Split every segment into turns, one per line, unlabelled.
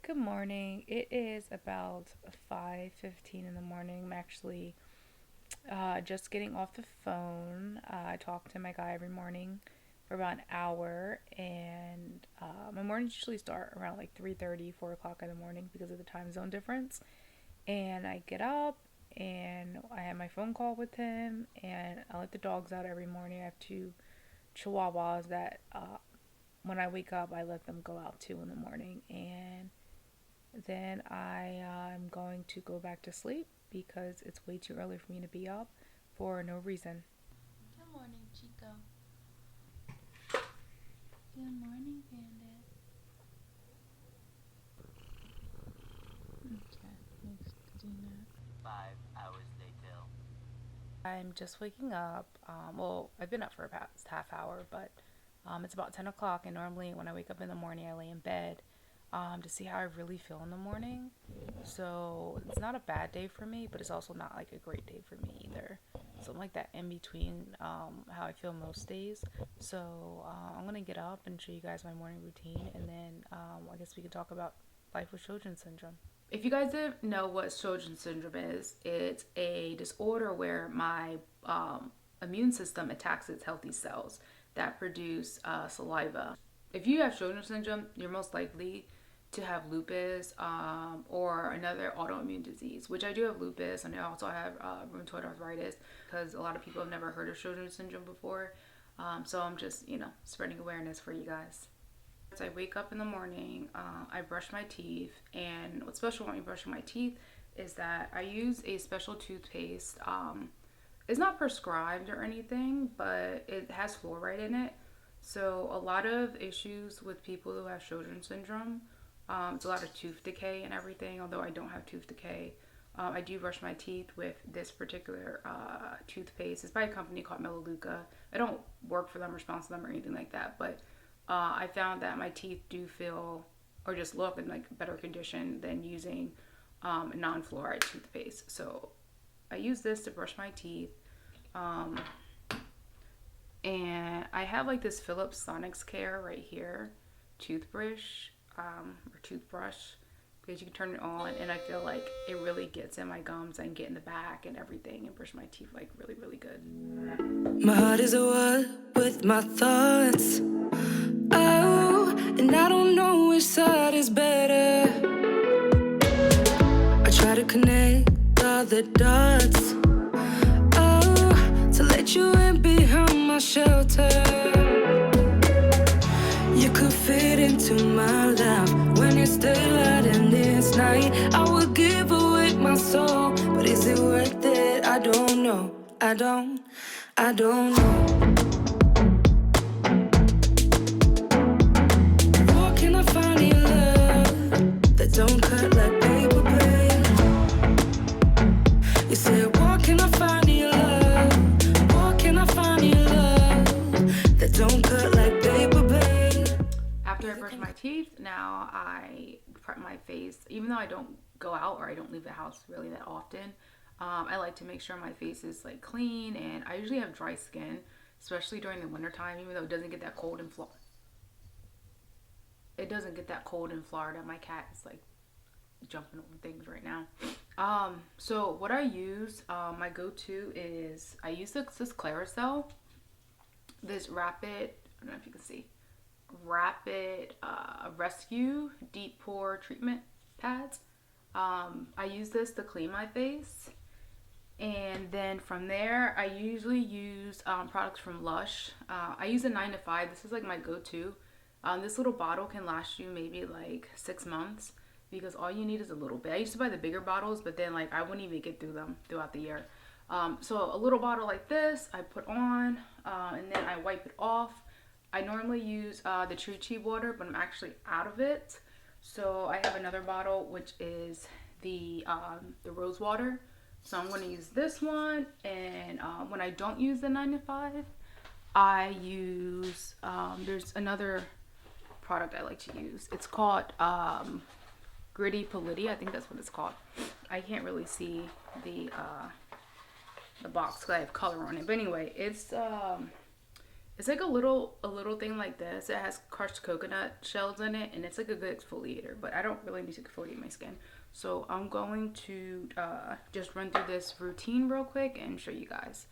Good morning. It is about 5:15 in the morning. I'm actually just getting off the phone. I talk to my guy every morning for about an hour, and my mornings usually start around like 3:30, 4 o'clock in the morning because of the time zone difference. And I get up and I have my phone call with him, and I let the dogs out every morning. I have two chihuahuas that when I wake up, I let them go out too in the morning, and then I am going to go back to sleep because it's way too early for me to be up for no reason.
Good morning, Chico. Good morning, Bandit. Okay, let's do that.
5 hours later.
I'm just waking up. Well, I've been up for about half hour, but it's about 10 o'clock, and normally when I wake up in the morning, I lay in bed to see how I really feel in the morning. So it's not a bad day for me, but it's also not like a great day for me either. So I'm like that in between how I feel most days. So I'm going to get up and show you guys my morning routine, and then I guess we can talk about life with Sjögrens syndrome. If you guys didn't know what Sjögrens syndrome is, it's a disorder where my immune system attacks its healthy cells that produce saliva. If you have Sjögrens syndrome, you're most likely to have lupus or another autoimmune disease, which I do have lupus, and I also have rheumatoid arthritis because a lot of people have never heard of Sjögrens syndrome before. So I'm just, spreading awareness for you guys. As I wake up in the morning, I brush my teeth, and what's special about me brushing my teeth is that I use a special toothpaste. It's not prescribed or anything, but it has fluoride in it. So a lot of issues with people who have Sjögrens syndrome, it's a lot of tooth decay and everything. Although I don't have tooth decay, I do brush my teeth with this particular toothpaste. It's by a company called Melaleuca. I don't work for them or sponsor them or anything like that, but I found that my teeth do feel or just look in like better condition than using a non-fluoride toothpaste. So I use this to brush my teeth. And I have like this Philips Sonics Care right here toothbrush or toothbrush, because you can turn it on, and I feel like it really gets in my gums and get in the back and everything and brush my teeth like really, really good.
My heart is a war with my thoughts. Oh, and I don't know which side is better. I try to connect all the dots. Oh, to let you in behind my shelter. You could fit into my life when it's daylight and it's night. I would give away my soul, but is it worth it? I don't know. I don't know. Where can I find your love that don't cut like paper blade? You said, where can I find your love? Where can I find your love that don't cut like paper blade?
After I brush my teeth, now I prep my face. Even though I don't go out or I don't leave the house really that often, I like to make sure my face is like clean, and I usually have dry skin, especially during the winter time, even though it doesn't get that cold in Florida. It doesn't get that cold in Florida. My cat is like jumping over things right now. So what I use, my go-to is I use this Claricel, this rapid, I don't know if you can see, rapid rescue deep pore treatment pads. I use this to clean my face, and then from there I usually use products from Lush. I use a 9 to 5. This is like my go-to. This little bottle can last you maybe like 6 months because all you need is a little bit. I used to buy the bigger bottles, but then like I wouldn't even get through them throughout the year. So a little bottle like this I put on, and then I wipe it off. I normally use the tree tea water, but I'm actually out of it. So I have another bottle, which is the rose water. So I'm going to use this one. And when I don't use the 9 to 5, I use, there's another product I like to use. It's called Gritty Polity. I think that's what it's called. I can't really see the box because I have color on it. But anyway, It's like a little thing like this. It has crushed coconut shells in it, and it's like a good exfoliator, but I don't really need to exfoliate my skin. So I'm going to just run through this routine real quick and show you guys.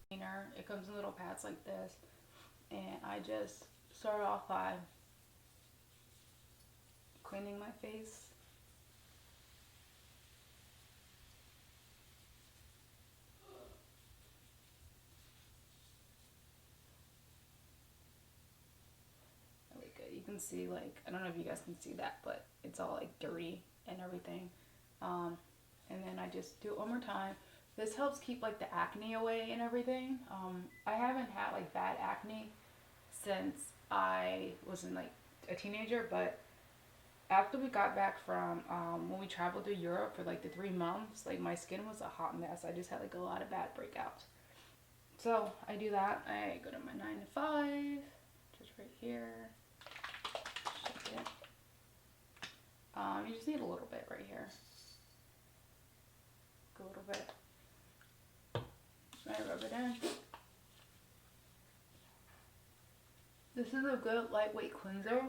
It comes in little pads like this, and I just start off by cleaning my face. You can see, like, I don't know if you guys can see that, but it's all like dirty and everything. And then I just do it one more time. This helps keep like the acne away and everything. I haven't had like bad acne since I was in like a teenager, but after we got back from when we traveled through Europe for like the 3 months, like my skin was a hot mess. I just had like a lot of bad breakouts. So I do that. I go to my 9 to 5, just right here. Shake it. You just need a little bit right here. Go a little bit. I rub it in. This is a good lightweight cleanser.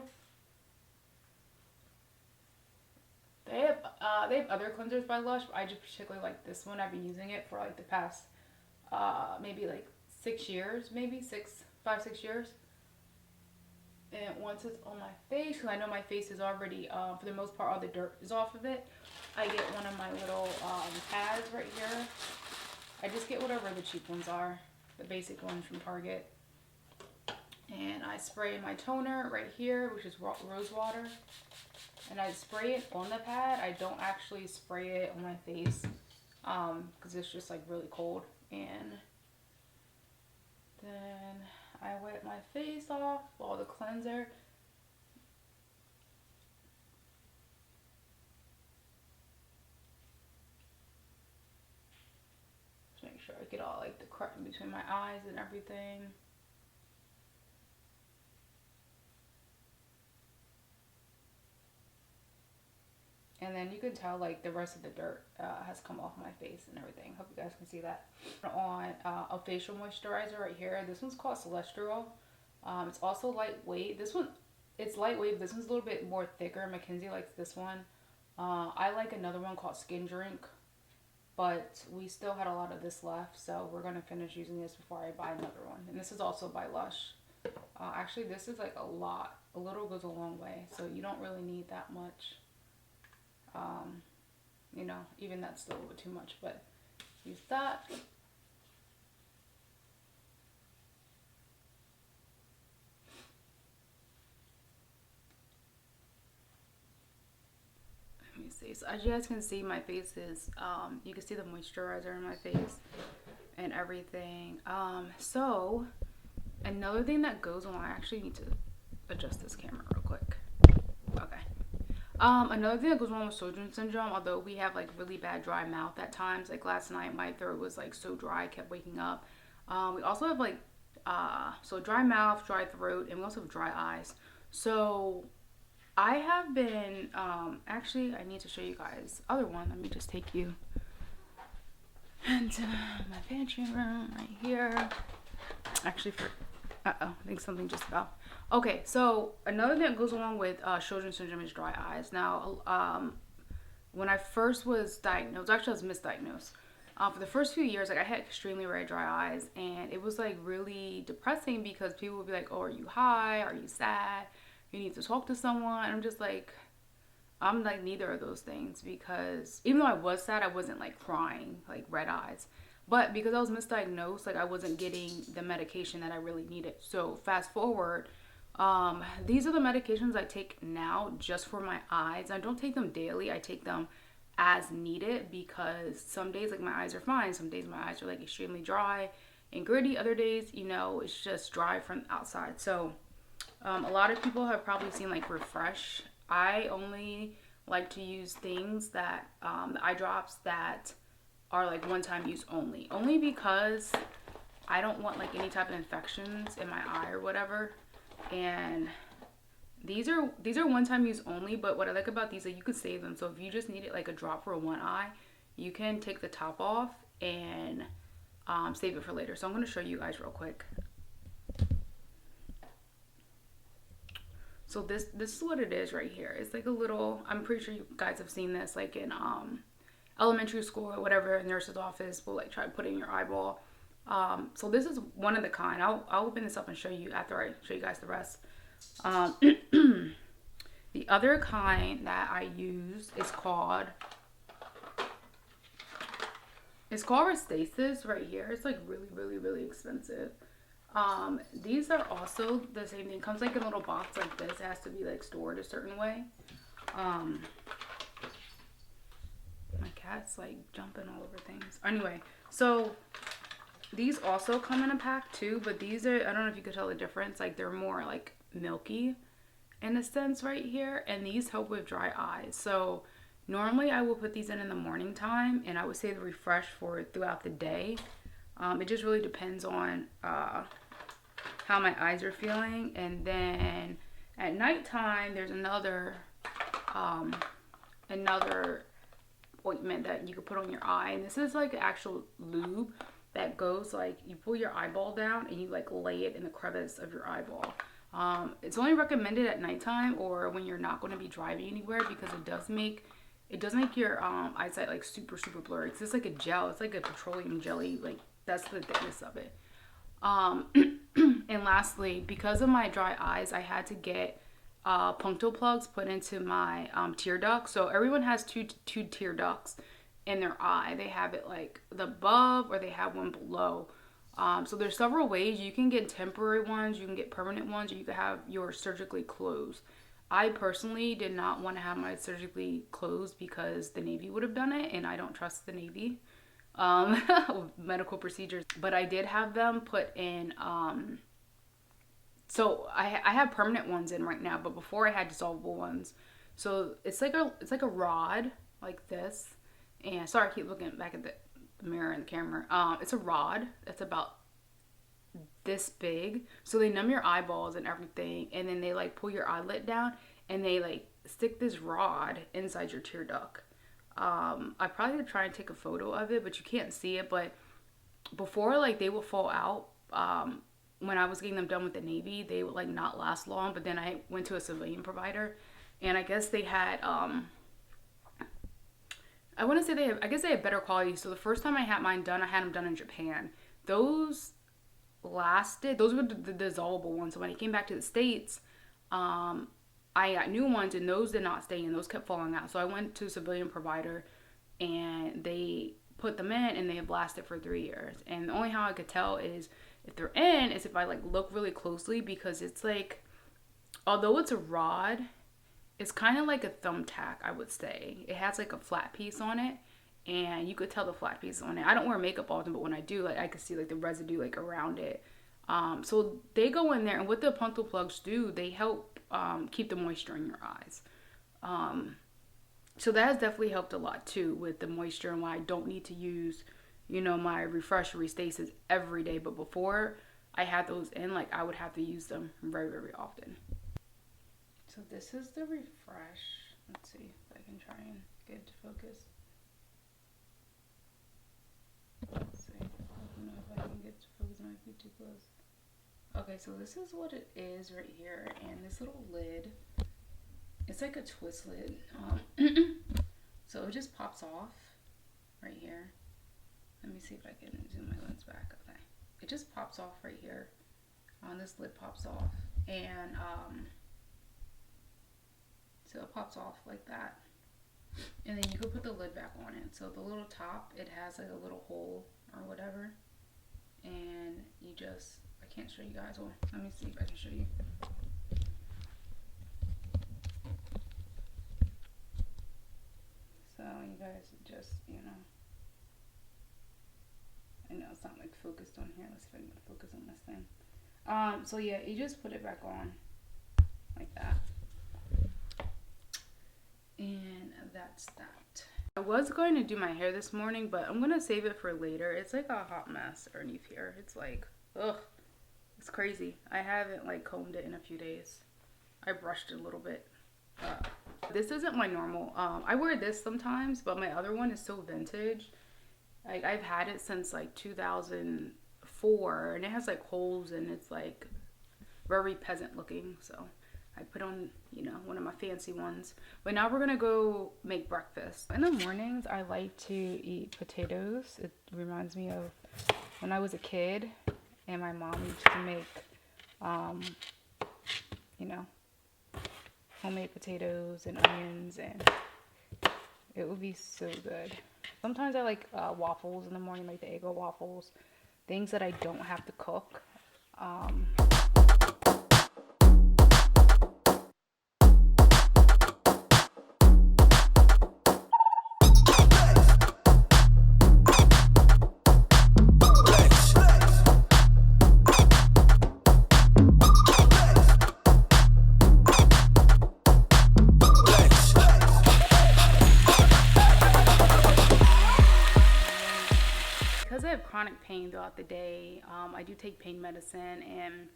They have other cleansers by Lush, but I just particularly like this one. I've been using it for like the past maybe like 6 years, maybe 5-6 years. And once it's on my face, because I know my face is already, for the most part, all the dirt is off of it, I get one of my little pads right here. I just get whatever the cheap ones are, the basic ones from Target. And I spray my toner right here, which is rose water. And I spray it on the pad. I don't actually spray it on my face because it's just like really cold. And then I wipe my face off with all the cleanser. Just make sure I get all like the crust in between my eyes and everything. And then you can tell like the rest of the dirt has come off my face and everything. Hope you guys can see that. On a facial moisturizer right here. This one's called Celestial. It's also lightweight. This one, it's lightweight, but this one's a little bit more thicker. Mackenzie likes this one. I like another one called Skin Drink, but we still had a lot of this left, so we're gonna finish using this before I buy another one. And this is also by Lush. Actually, this is like a lot. A little goes a long way, so you don't really need that much. You know, even that's still a little bit too much, but use that. Let me see. So as you guys can see, my face is, you can see the moisturizer in my face and everything. So another thing that goes on, I actually need to adjust this camera real quick. Okay. Another thing that goes on with Sjögrens Syndrome, although we have like really bad dry mouth at times, like last night my throat was like so dry, I kept waking up. We also have like, so dry mouth, dry throat, and we also have dry eyes. So I have been, actually I need to show you guys other one. Let me just take you into my pantry room right here. Actually I think something just fell. Okay, so another thing that goes along with Sjögrens Syndrome is dry eyes. Now, when I first was diagnosed, actually I was misdiagnosed. For the first few years, like I had extremely red dry eyes, and it was like really depressing because people would be like, "Oh, are you high? Are you sad? You need to talk to someone." And I'm just like, I'm like neither of those things, because even though I was sad, I wasn't like crying, like red eyes. But because I was misdiagnosed, like I wasn't getting the medication that I really needed. So fast forward, these are the medications I take now just for my eyes. I don't take them daily. I take them as needed, because some days like my eyes are fine. Some days my eyes are like extremely dry and gritty. Other days, you know, it's just dry from the outside. So a lot of people have probably seen like Refresh. I only like to use things that, the eye drops that are like one-time use only because I don't want like any type of infections in my eye or whatever. And these are one-time use only, but what I like about these is you could save them. So if you just need it like a drop for one eye, you can take the top off and save it for later. So I'm going to show you guys real quick. So this is what it is right here. It's like a little, I'm pretty sure you guys have seen this like in elementary school or whatever, nurse's office will like try to put it in your eyeball. So this is one of the kind. I'll open this up and show you after I show you guys the rest. The other kind that I use is called Restasis right here. It's like really expensive. These are also the same thing. It comes like in a little box like this. It has to be like stored a certain way. My cat's like jumping all over things. Anyway, so these also come in a pack too, but these are, I don't know if you could tell the difference. Like they're more like milky in a sense right here, and these help with dry eyes. So normally I will put these in the morning time, and I would say to refresh for throughout the day. It just really depends on how my eyes are feeling. And then at nighttime, there's another ointment that you can put on your eye, and this is like actual lube that goes like, you pull your eyeball down and you like lay it in the crevice of your eyeball. It's only recommended at nighttime or when you're not going to be driving anywhere, because it does make your eyesight like super blurry. It's just like a gel. It's like a petroleum jelly. Like that's the thickness of it. And lastly, because of my dry eyes, I had to get punctal plugs put into my tear ducts. So everyone has two tear ducts in their eye. They have it like the above, or they have one below. So there's several ways. You can get temporary ones, you can get permanent ones, or you can have yours surgically closed. I personally did not want to have my surgically closed because the Navy would have done it, and I don't trust the Navy medical procedures. But I did have them put in. So I have permanent ones in right now, but before I had dissolvable ones. So it's like a rod like this. And sorry, I keep looking back at the mirror and the camera. It's a rod that's about this big. So they numb your eyeballs and everything, and then they like pull your eyelid down, and they like stick this rod inside your tear duct. I probably would try and take a photo of it, but you can't see it. But before, like, they would fall out. When I was getting them done with the Navy, they would like not last long. But then I went to a civilian provider, and I guess they had I guess they have better quality. So the first time I had mine done, I had them done in Japan. Those lasted. Those were the dissolvable ones. So when I came back to the States, I got new ones, and those did not stay in. Those kept falling out. So I went to a civilian provider, and they put them in, and they have lasted for 3 years. And the only how I could tell is if they're in is if I like look really closely, because it's like, although it's a rod, it's kind of like a thumbtack, I would say. It has like a flat piece on it, and you could tell the flat piece on it. I don't wear makeup often, but when I do, like, I could see like the residue like around it. So they go in there, and what the punctal plugs do, they help keep the moisture in your eyes. So that has definitely helped a lot too with the moisture, and why I don't need to use, my Refresh Restasis every day. But before I had those in, like, I would have to use them very often. So this is the Refresh. Let's see if I can try and get it to focus. Let's see. I don't know if I can get it to focus. It might be too close. Okay, so this is what it is right here. And this little lid, it's like a twist lid. So it just pops off right here. Let me see if I can zoom my lens back. Okay. It just pops off right here. This lid pops off. And so it pops off like that, and then you can put the lid back on it. So the little top, it has like a little hole or whatever, and you just, I can't show you guys. Well, let me see if I can show you. So you guys just, I know it's not like focused on here. Let's see if I can focus on this thing. So yeah, you just put it back on like that. And that's that. I was going to do my hair this morning, but I'm going to save it for later. It's like a hot mess underneath here. It's like, ugh, it's crazy. I haven't like combed it in a few days. I brushed it a little bit. This isn't my normal. I wear this sometimes, but my other one is so vintage. Like, I've had it since like 2004, and it has like holes, and it's like very peasant looking. So I put on, you know, one of my fancy ones. But now we're gonna go make breakfast. In the mornings, I like to eat potatoes. It reminds me of when I was a kid and my mom used to make, you know, homemade potatoes and onions, and it would be so good. Sometimes I like waffles in the morning, like the Eggo waffles, things that I don't have to cook. Because I have chronic pain throughout the day, I do take pain medicine, and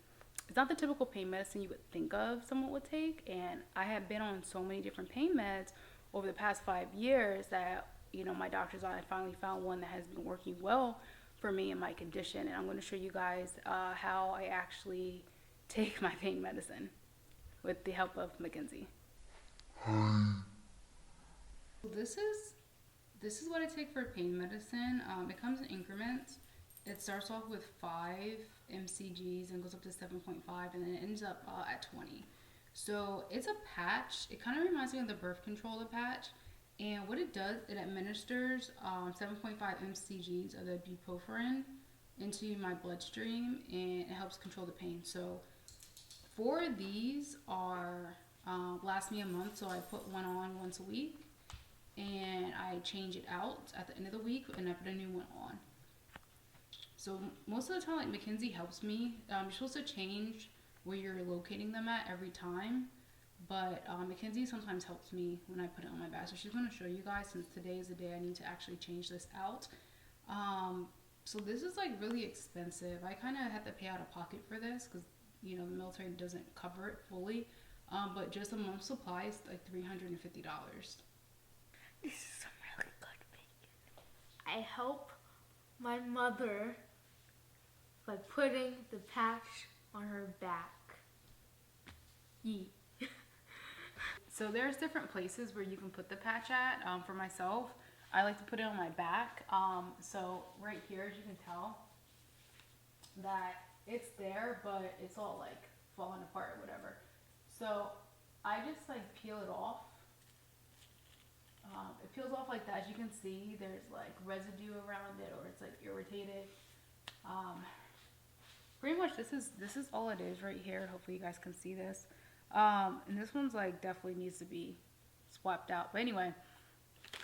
it's not the typical pain medicine you would think of someone would take. And I have been on so many different pain meds over the past 5 years that, you know, my doctor's I finally found one that has been working well for me and my condition. And I'm going to show you guys how I actually take my pain medicine with the help of Mackenzie. This is what I take for pain medicine. It comes in increments. It starts off with 5 mcgs and goes up to 7.5, and then it ends up at 20. So it's a patch. It kind of reminds me of the birth control patch. And what it does, it administers 7.5 mcgs of the bupropion into my bloodstream, and it helps control the pain. So 4 of these are last me a month, so I put one on once a week. And I change it out at the end of the week, and I put a new one on. So most of the time, like, Mackenzie helps me. You're supposed to change where you're locating them at every time, but Mackenzie sometimes helps me when I put it on my back. So she's going to show you guys, since today is the day I need to actually change this out. So this is like really expensive. I kind of had to pay out of pocket for this because, you know, the military doesn't cover it fully. But just a month's supply is like $350.
This is some really good bacon. I help my mother by putting the patch on her back. Yee.
So there's different places where you can put the patch at. For myself, I like to put it on my back. So right here, as you can tell, that it's there, but it's all like falling apart or whatever. So I just like peel it off. It peels off like that. As you can see, there's like residue around it, or it's like irritated. Pretty much this is all it is right here. Hopefully you guys can see this. And this one's like definitely needs to be swapped out. But anyway,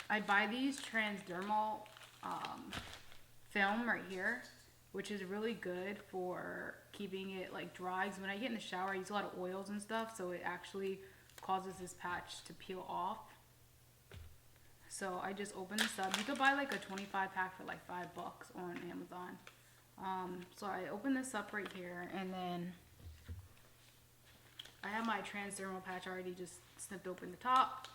I buy these transdermal film right here, which is really good for keeping it like dry. Because when I get in the shower, I use a lot of oils and stuff, so it actually causes this patch to peel off. So I just open this up. You could buy like a 25 pack for like $5 on Amazon. So I open this up right here, and then I have my transdermal patch already just snipped open the top.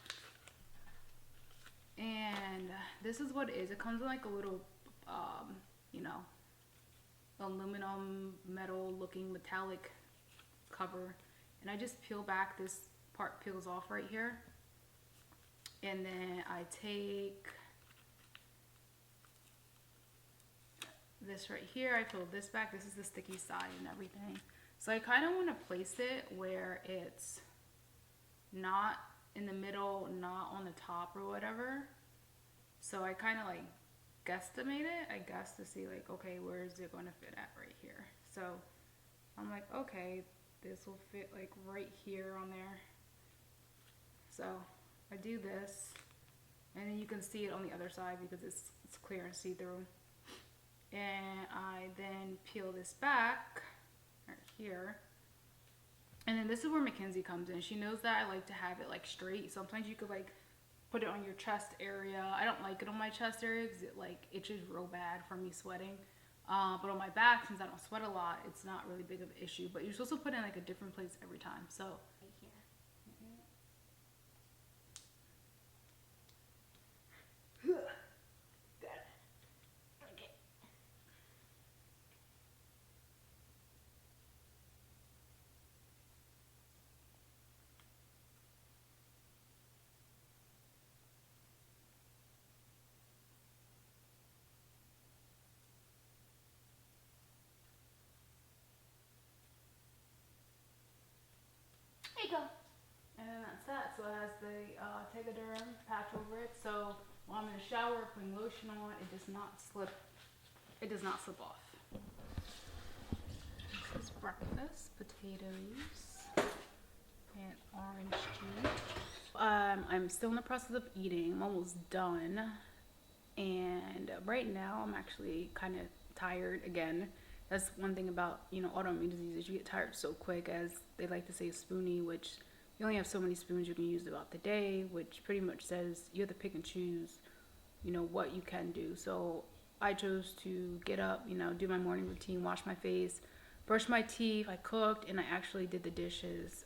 And this is what it is. It comes in like a little, you know, aluminum metal looking metallic cover. And I just peel back, this part peels off right here. And then I take this right here, I peel this back. This is the sticky side and everything. So I kind of want to place it where it's not in the middle, not on the top or whatever. So I kind of like guesstimate it, I guess, to see like, okay, where is it going to fit at right here? So I'm like, okay, this will fit like right here on there. So I do this, and then you can see it on the other side because it's clear and see-through. And I then peel this back right here. And then this is where Mackenzie comes in. She knows that I like to have it like straight. Sometimes you could like put it on your chest area. I don't like it on my chest area because it like itches real bad from me sweating. But on my back, since I don't sweat a lot, it's not really big of an issue. But you're supposed to put it in like a different place every time. So
Right here. Got it. Okay. There you go.
And then that's that. So it has the Tegaderm patch over it. So while I'm in the shower putting lotion on, it does not slip. It does not slip off. This is breakfast: potatoes and orange juice. I'm still in the process of eating. I'm almost done, and right now I'm actually kind of tired again. That's one thing about, you know, autoimmune diseases. You get tired so quick, as they like to say, spoony, which you only have so many spoons you can use throughout the day, which pretty much says you have to pick and choose, you know, what you can do. So I chose to get up, you know, do my morning routine, wash my face, brush my teeth. I cooked, and I actually did the dishes.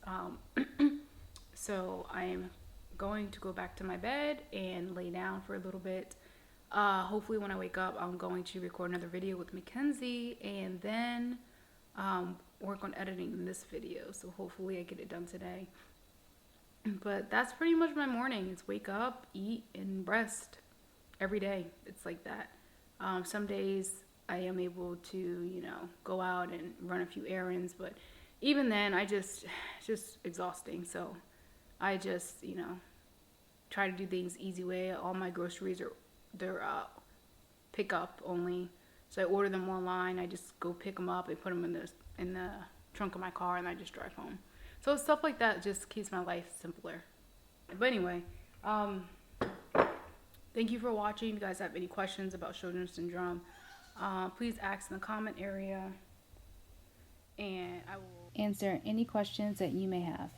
So I'm going to go back to my bed and lay down for a little bit. Hopefully when I wake up, I'm going to record another video with Mackenzie, and then work on editing this video. So hopefully I get it done today. But that's pretty much my morning. It's wake up, eat, and rest every day. It's like that. Some days I am able to, you know, go out and run a few errands, but even then it's just exhausting. So I just, you know, try to do things easy way. All my groceries they're pick up only, so I order them online. I just go pick them up and put them in the trunk of my car, and I just drive home. So stuff like that just keeps my life simpler. But anyway, thank you for watching. If you guys have any questions about Sjögrens syndrome, please ask in the comment area, and I will answer any questions that you may have.